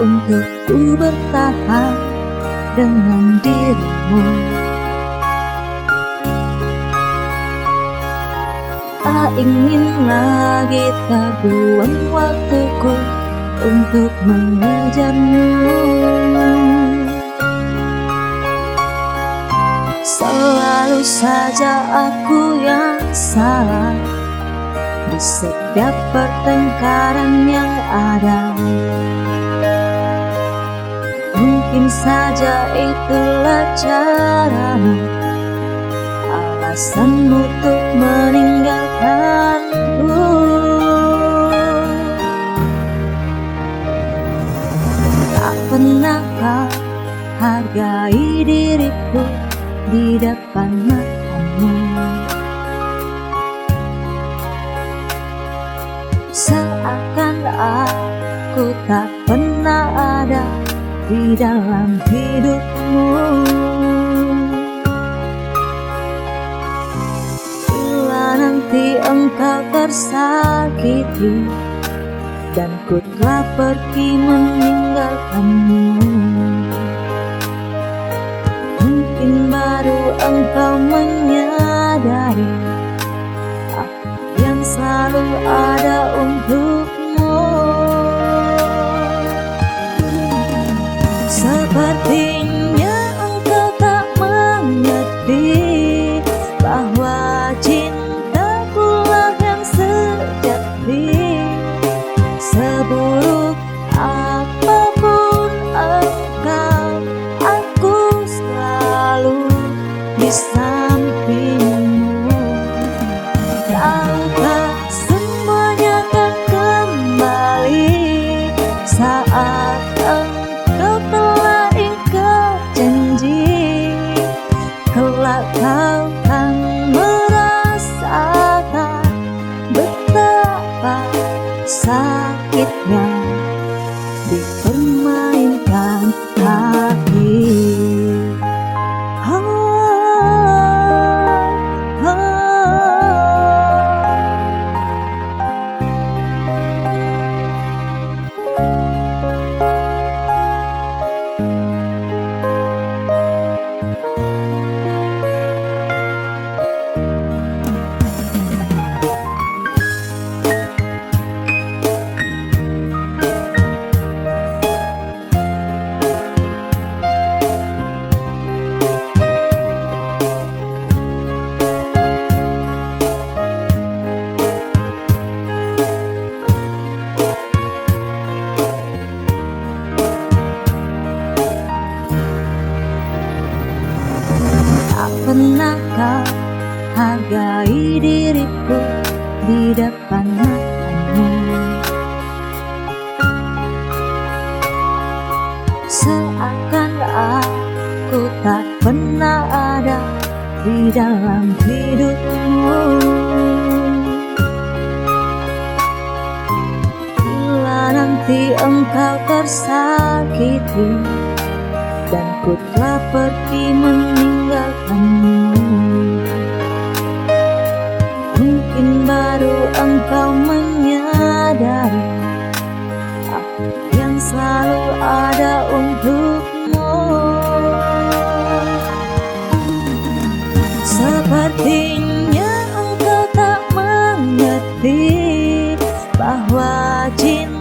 untuk ku bertahan dengan dirimu. Tak ingin lagi terbuang waktuku untuk mengejarmu. Selalu saja aku yang salah di setiap pertengkaran yang ada. Mungkin saja itulah caramu, alasanmu untuk meninggalkanku. Tak pernah kau hargai diriku di depan matamu. Seakan aku tak pernah ada di dalam hidupmu. Bila nanti engkau tersakiti dan ku telah pergi meninggalkanmu, mungkin baru engkau menyadari aku yang selalu ada untukmu. Sepertinya engkau tak mengerti bahwa cintakulah yang sejati. Seburuk apapun engkau, aku selalu di sampingmu. Tahukah semuanya akan kembali saat engkau telah ingkar janji. Kelak kau kan merasakan betapa sakitnya dipermainkan hati. Tak pernah kau hargai diriku di depan matamu. Seakan aku tak pernah ada di dalam hidupmu. Bila nanti engkau tersakiti dan ku telah pergi meninggalkanmu, mungkin baru engkau menyadari aku yang selalu ada untukmu. Sepertinya engkau tak mengerti bahwa cinta